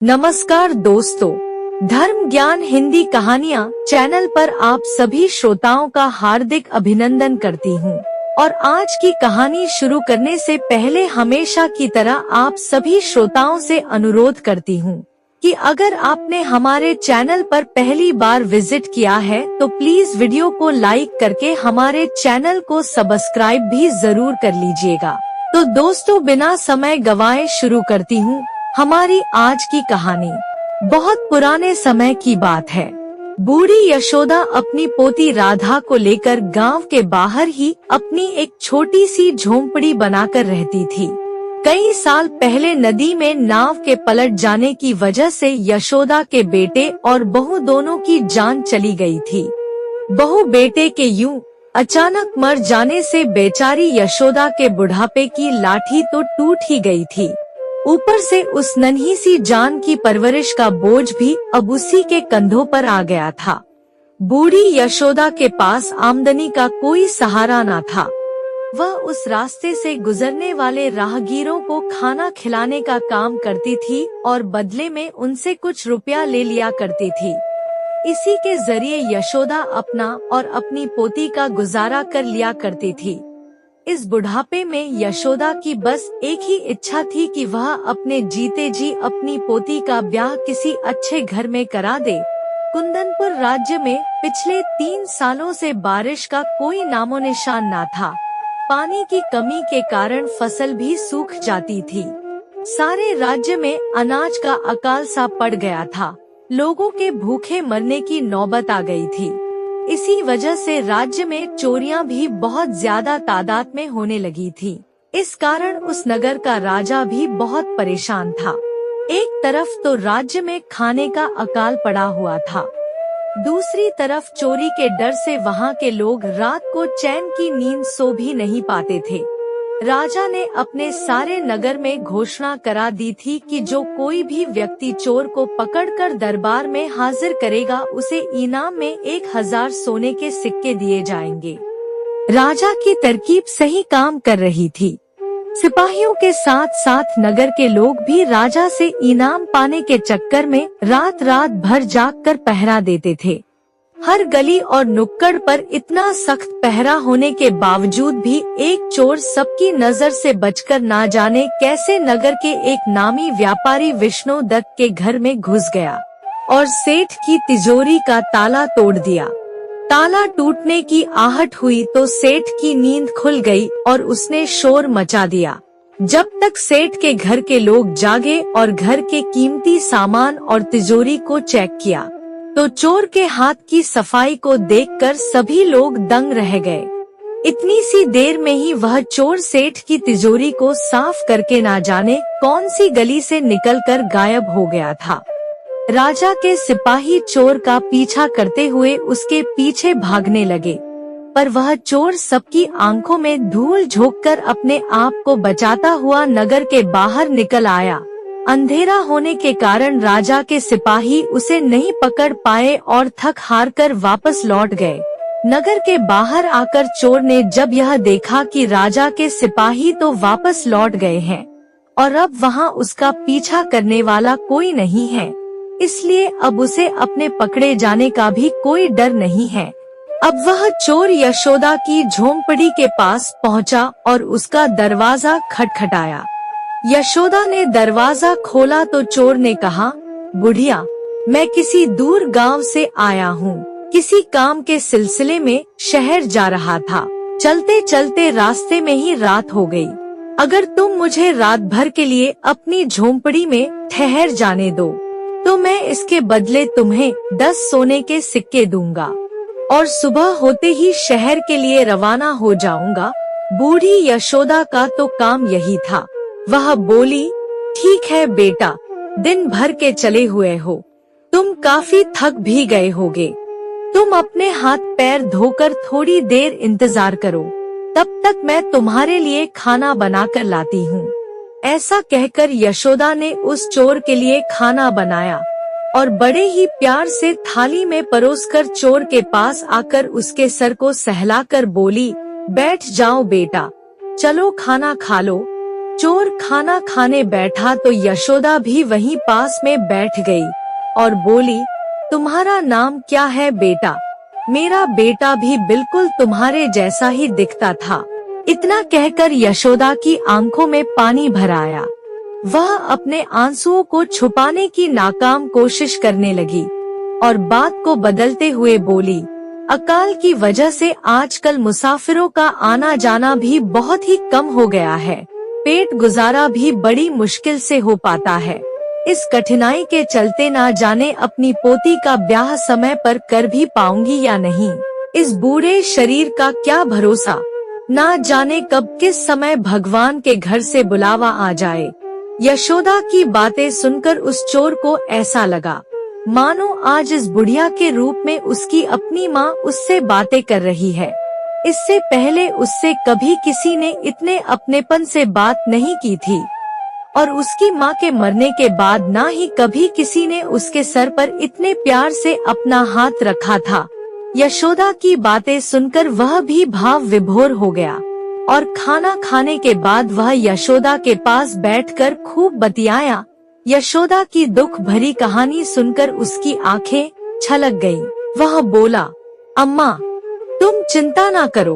नमस्कार दोस्तों, धर्म ज्ञान हिंदी कहानियाँ चैनल पर आप सभी श्रोताओं का हार्दिक अभिनंदन करती हूँ। और आज की कहानी शुरू करने से पहले हमेशा की तरह आप सभी श्रोताओं से अनुरोध करती हूँ कि अगर आपने हमारे चैनल पर पहली बार विजिट किया है तो प्लीज वीडियो को लाइक करके हमारे चैनल को सब्सक्राइब भी जरूर कर लीजिएगा। तो दोस्तों, बिना समय गवाए शुरू करती हूँ हमारी आज की कहानी। बहुत पुराने समय की बात है। बूढ़ी यशोदा अपनी पोती राधा को लेकर गांव के बाहर ही अपनी एक छोटी सी झोंपड़ी बनाकर रहती थी। कई साल पहले नदी में नाव के पलट जाने की वजह से यशोदा के बेटे और बहू दोनों की जान चली गई थी। बहू बेटे के यूं अचानक मर जाने से बेचारी यशोदा के बुढ़ापे की लाठी तो टूट ही गई थी। ऊपर से उस नन्ही सी जान की परवरिश का बोझ भी अब उसी के कंधों पर आ गया था। बूढ़ी यशोदा के पास आमदनी का कोई सहारा न था। वह उस रास्ते से गुजरने वाले राहगीरों को खाना खिलाने का काम करती थी और बदले में उनसे कुछ रुपया ले लिया करती थी। इसी के जरिए यशोदा अपना और अपनी पोती का गुजारा कर लिया करती थी। इस बुढ़ापे में यशोदा की बस एक ही इच्छा थी कि वह अपने जीते जी अपनी पोती का ब्याह किसी अच्छे घर में करा दे। कुंदनपुर राज्य में पिछले 3 सालों से बारिश का कोई नामो निशान न था। पानी की कमी के कारण फसल भी सूख जाती थी। सारे राज्य में अनाज का अकाल सा पड़ गया था। लोगों के भूखे मरने की नौबत आ गई थी। इसी वजह से राज्य में चोरियां भी बहुत ज्यादा तादाद में होने लगी थी। इस कारण उस नगर का राजा भी बहुत परेशान था। एक तरफ तो राज्य में खाने का अकाल पड़ा हुआ था, दूसरी तरफ चोरी के डर से वहां के लोग रात को चैन की नींद सो भी नहीं पाते थे। राजा ने अपने सारे नगर में घोषणा करा दी थी कि जो कोई भी व्यक्ति चोर को पकड़कर दरबार में हाजिर करेगा उसे इनाम में 1000 सोने के सिक्के दिए जाएंगे। राजा की तरकीब सही काम कर रही थी। सिपाहियों के साथ साथ नगर के लोग भी राजा से इनाम पाने के चक्कर में रात रात भर जागकर पहरा देते थे। हर गली और नुक्कड़ पर इतना सख्त पहरा होने के बावजूद भी एक चोर सबकी नजर से बचकर ना जाने कैसे नगर के एक नामी व्यापारी विष्णु दत्त के घर में घुस गया और सेठ की तिजोरी का ताला तोड़ दिया। ताला टूटने की आहट हुई तो सेठ की नींद खुल गई और उसने शोर मचा दिया। जब तक सेठ के घर के लोग जागे और घर के कीमती सामान और तिजोरी को चेक किया तो चोर के हाथ की सफाई को देखकर सभी लोग दंग रह गए। इतनी सी देर में ही वह चोर सेठ की तिजोरी को साफ करके ना जाने कौन सी गली से निकलकर गायब हो गया था। राजा के सिपाही चोर का पीछा करते हुए उसके पीछे भागने लगे, पर वह चोर सबकी आंखों में धूल झोंककर अपने आप को बचाता हुआ नगर के बाहर निकल आया। अंधेरा होने के कारण राजा के सिपाही उसे नहीं पकड़ पाए और थक हार कर वापस लौट गए। नगर के बाहर आकर चोर ने जब यह देखा कि राजा के सिपाही तो वापस लौट गए हैं और अब वहां उसका पीछा करने वाला कोई नहीं है, इसलिए अब उसे अपने पकड़े जाने का भी कोई डर नहीं है। अब वह चोर यशोदा की झोंपड़ी के पास पहुंचा और उसका दरवाजा खटखटाया। यशोदा ने दरवाजा खोला तो चोर ने कहा, बुढ़िया, मैं किसी दूर गांव से आया हूँ। किसी काम के सिलसिले में शहर जा रहा था। चलते चलते रास्ते में ही रात हो गई। अगर तुम मुझे रात भर के लिए अपनी झोंपड़ी में ठहर जाने दो तो मैं इसके बदले तुम्हें 10 सोने के सिक्के दूंगा और सुबह होते ही शहर के लिए रवाना हो जाऊंगा। बूढ़ी यशोदा का तो काम यही था। वह बोली, ठीक है बेटा, दिन भर के चले हुए हो, तुम काफी थक भी गए होगे। तुम अपने हाथ पैर धोकर थोड़ी देर इंतजार करो, तब तक मैं तुम्हारे लिए खाना बनाकर लाती हूँ। ऐसा कहकर यशोदा ने उस चोर के लिए खाना बनाया और बड़े ही प्यार से थाली में परोसकर चोर के पास आकर उसके सर को सहलाकर बोली, बैठ जाओ बेटा, चलो खाना खा लो। चोर खाना खाने बैठा तो यशोदा भी वहीं पास में बैठ गई और बोली, तुम्हारा नाम क्या है बेटा? मेरा बेटा भी बिल्कुल तुम्हारे जैसा ही दिखता था। इतना कहकर यशोदा की आंखों में पानी भर आया। वह अपने आंसुओं को छुपाने की नाकाम कोशिश करने लगी और बात को बदलते हुए बोली, अकाल की वजह से आजकल मुसाफिरों का आना जाना भी बहुत ही कम हो गया है। पेट गुजारा भी बड़ी मुश्किल से हो पाता है। इस कठिनाई के चलते ना जाने अपनी पोती का ब्याह समय पर कर भी पाऊंगी या नहीं। इस बूढ़े शरीर का क्या भरोसा, ना जाने कब किस समय भगवान के घर से बुलावा आ जाए। यशोदा की बातें सुनकर उस चोर को ऐसा लगा मानो आज इस बुढ़िया के रूप में उसकी अपनी माँ उससे बातें कर रही है। इससे पहले उससे कभी किसी ने इतने अपनेपन से बात नहीं की थी और उसकी माँ के मरने के बाद ना ही कभी किसी ने उसके सर पर इतने प्यार से अपना हाथ रखा था। यशोदा की बातें सुनकर वह भी भाव विभोर हो गया और खाना खाने के बाद वह यशोदा के पास बैठकर खूब बतियाया। यशोदा की दुख भरी कहानी सुनकर उसकी आंखें छलक गईं। वह बोला, अम्मा तुम चिंता ना करो,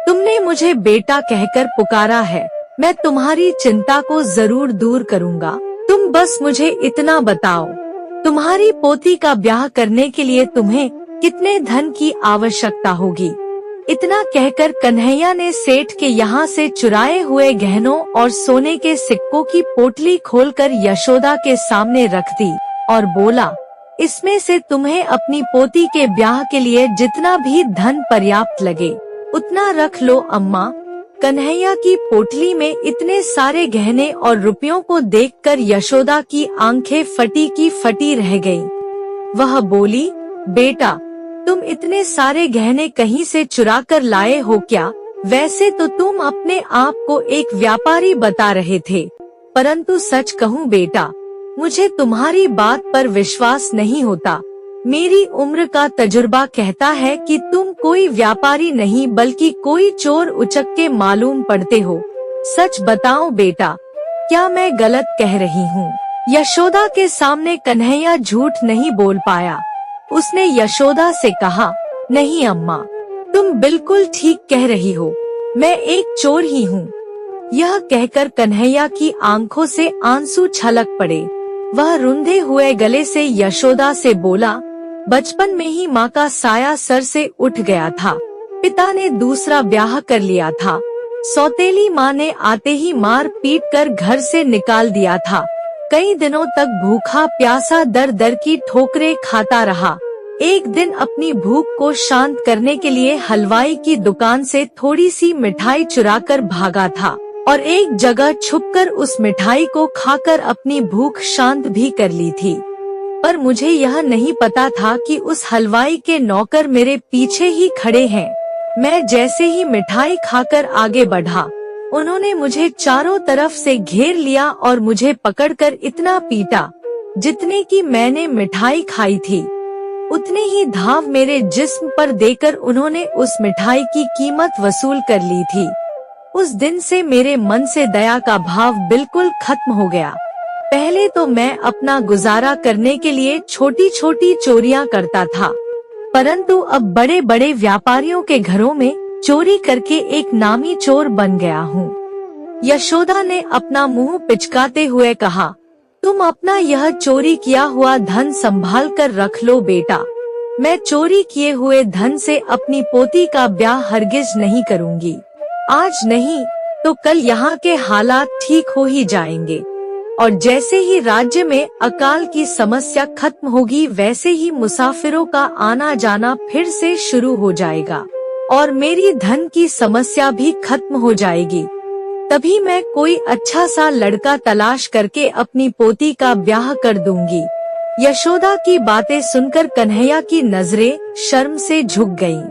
तुमने मुझे बेटा कहकर पुकारा है, मैं तुम्हारी चिंता को जरूर दूर करूँगा। तुम बस मुझे इतना बताओ, तुम्हारी पोती का ब्याह करने के लिए तुम्हें कितने धन की आवश्यकता होगी? इतना कहकर कन्हैया ने सेठ के यहाँ से चुराए हुए गहनों और सोने के सिक्कों की पोटली खोलकर यशोदा के सामने रख दी और बोला, इसमें से तुम्हें अपनी पोती के ब्याह के लिए जितना भी धन पर्याप्त लगे उतना रख लो अम्मा। कन्हैया की पोटली में इतने सारे गहने और रुपयों को देखकर यशोदा की आंखें फटी की फटी रह गईं। वह बोली, बेटा तुम इतने सारे गहने कहीं से चुरा कर लाए हो क्या? वैसे तो तुम अपने आप को एक व्यापारी बता रहे थे, परंतु सच कहूँ बेटा, मुझे तुम्हारी बात पर विश्वास नहीं होता। मेरी उम्र का तजुर्बा कहता है कि तुम कोई व्यापारी नहीं बल्कि कोई चोर उचक्के मालूम पड़ते हो। सच बताओ बेटा, क्या मैं गलत कह रही हूँ? यशोदा के सामने कन्हैया झूठ नहीं बोल पाया। उसने यशोदा से कहा, नहीं अम्मा, तुम बिल्कुल ठीक कह रही हो, मैं एक चोर ही हूँ। यह कहकर कन्हैया की आंखों से आंसू छलक पड़े। वह रुंधे हुए गले से यशोदा से बोला, बचपन में ही माँ का साया सर से उठ गया था। पिता ने दूसरा ब्याह कर लिया था। सौतेली माँ ने आते ही मार पीट कर घर से निकाल दिया था। कई दिनों तक भूखा प्यासा दर दर की ठोकरें खाता रहा। एक दिन अपनी भूख को शांत करने के लिए हलवाई की दुकान से थोड़ी सी मिठाई चुराकर भागा था और एक जगह छुपकर उस मिठाई को खाकर अपनी भूख शांत भी कर ली थी। पर मुझे यह नहीं पता था कि उस हलवाई के नौकर मेरे पीछे ही खड़े हैं। मैं जैसे ही मिठाई खाकर आगे बढ़ा, उन्होंने मुझे चारों तरफ से घेर लिया और मुझे पकड़कर इतना पीटा जितने की मैंने मिठाई खाई थी। उतने ही धाव मेरे जिस्म पर देकर उन्होंने उस मिठाई की कीमत वसूल कर ली थी। उस दिन से मेरे मन से दया का भाव बिल्कुल खत्म हो गया। पहले तो मैं अपना गुजारा करने के लिए छोटी छोटी चोरियां करता था, परंतु अब बड़े बड़े व्यापारियों के घरों में चोरी करके एक नामी चोर बन गया हूँ। यशोदा ने अपना मुंह पिचकाते हुए कहा, तुम अपना यह चोरी किया हुआ धन संभाल कर रख लो बेटा। मैं चोरी किए हुए धन से अपनी पोती का ब्याह हरगिज नहीं करूँगी। आज नहीं तो कल यहाँ के हालात ठीक हो ही जाएंगे और जैसे ही राज्य में अकाल की समस्या खत्म होगी वैसे ही मुसाफिरों का आना जाना फिर से शुरू हो जाएगा और मेरी धन की समस्या भी खत्म हो जाएगी। तभी मैं कोई अच्छा सा लड़का तलाश करके अपनी पोती का ब्याह कर दूंगी। यशोदा की बातें सुनकर कन्हैया की नजरें शर्म से झुक गईं।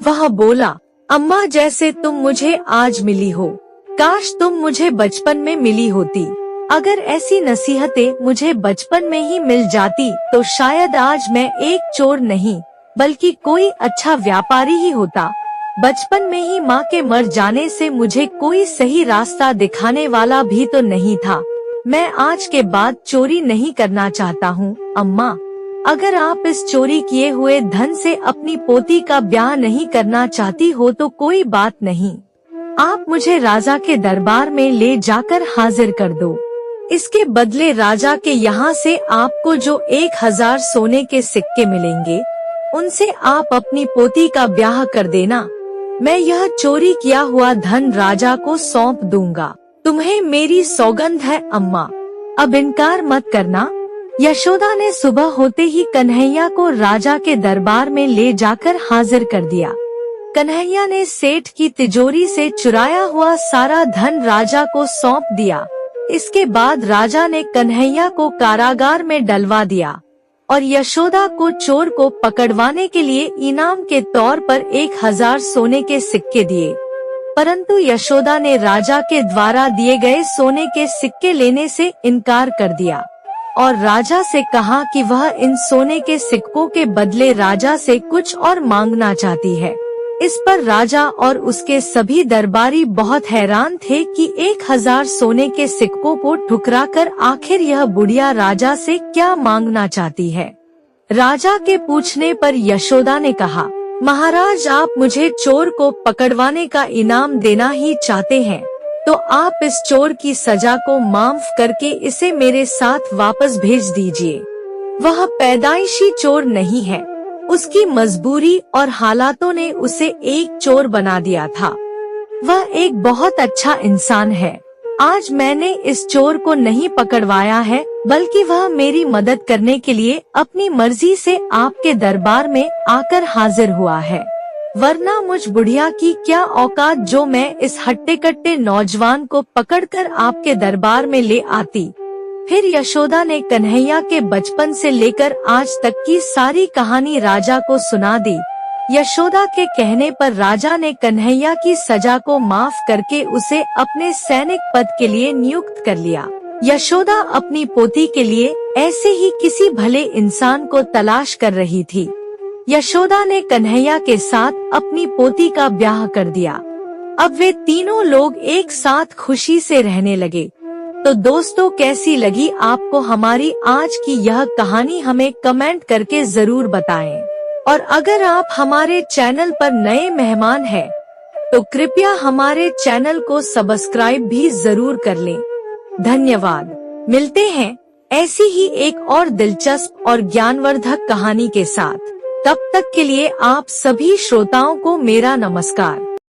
वह बोला, अम्मा जैसे तुम मुझे आज मिली हो, काश तुम मुझे बचपन में मिली होती। अगर ऐसी नसीहतें मुझे बचपन में ही मिल जाती तो शायद आज मैं एक चोर नहीं बल्कि कोई अच्छा व्यापारी ही होता। बचपन में ही माँ के मर जाने से मुझे कोई सही रास्ता दिखाने वाला भी तो नहीं था। मैं आज के बाद चोरी नहीं करना चाहता हूँ अम्मा। अगर आप इस चोरी किए हुए धन से अपनी पोती का ब्याह नहीं करना चाहती हो तो कोई बात नहीं, आप मुझे राजा के दरबार में ले जाकर हाजिर कर दो। इसके बदले राजा के यहाँ से आपको जो 1000 सोने के सिक्के मिलेंगे, उनसे आप अपनी पोती का ब्याह कर देना। मैं यह चोरी किया हुआ धन राजा को सौंप दूंगा। तुम्हें मेरी सौगंध है अम्मा, अब इनकार मत करना। यशोदा ने सुबह होते ही कन्हैया को राजा के दरबार में ले जाकर हाजिर कर दिया। कन्हैया ने सेठ की तिजोरी से चुराया हुआ सारा धन राजा को सौंप दिया। इसके बाद राजा ने कन्हैया को कारागार में डलवा दिया और यशोदा को चोर को पकड़वाने के लिए इनाम के तौर पर 1000 सोने के सिक्के दिए। परंतु यशोदा ने राजा के द्वारा दिए गए सोने के सिक्के लेने से इनकार कर दिया और राजा से कहा कि वह इन सोने के सिक्कों के बदले राजा से कुछ और मांगना चाहती है। इस पर राजा और उसके सभी दरबारी बहुत हैरान थे कि 1000 सोने के सिक्कों को ठुकराकर आखिर यह बुढ़िया राजा से क्या मांगना चाहती है। राजा के पूछने पर यशोदा ने कहा, महाराज आप मुझे चोर को पकड़वाने का इनाम देना ही चाहते हैं, तो आप इस चोर की सजा को माफ करके इसे मेरे साथ वापस भेज दीजिए। वह पैदाइशी चोर नहीं है, उसकी मजबूरी और हालातों ने उसे एक चोर बना दिया था। वह एक बहुत अच्छा इंसान है। आज मैंने इस चोर को नहीं पकड़वाया है, बल्कि वह मेरी मदद करने के लिए अपनी मर्जी से आपके दरबार में आकर हाजिर हुआ है। वरना मुझ बुढ़िया की क्या औकात जो मैं इस हट्टे कट्टे नौजवान को पकड़कर आपके दरबार में ले आती। फिर यशोदा ने कन्हैया के बचपन से लेकर आज तक की सारी कहानी राजा को सुना दी। यशोदा के कहने पर राजा ने कन्हैया की सजा को माफ करके उसे अपने सैनिक पद के लिए नियुक्त कर लिया। यशोदा अपनी पोती के लिए ऐसे ही किसी भले इंसान को तलाश कर रही थी। यशोदा ने कन्हैया के साथ अपनी पोती का ब्याह कर दिया। अब वे तीनों लोग एक साथ खुशी से रहने लगे। तो दोस्तों, कैसी लगी आपको हमारी आज की यह कहानी, हमें कमेंट करके जरूर बताएं। और अगर आप हमारे चैनल पर नए मेहमान हैं, तो कृपया हमारे चैनल को सब्सक्राइब भी जरूर कर लें। धन्यवाद। मिलते हैं ऐसी ही एक और दिलचस्प और ज्ञानवर्धक कहानी के साथ। तब तक के लिए आप सभी श्रोताओं को मेरा नमस्कार।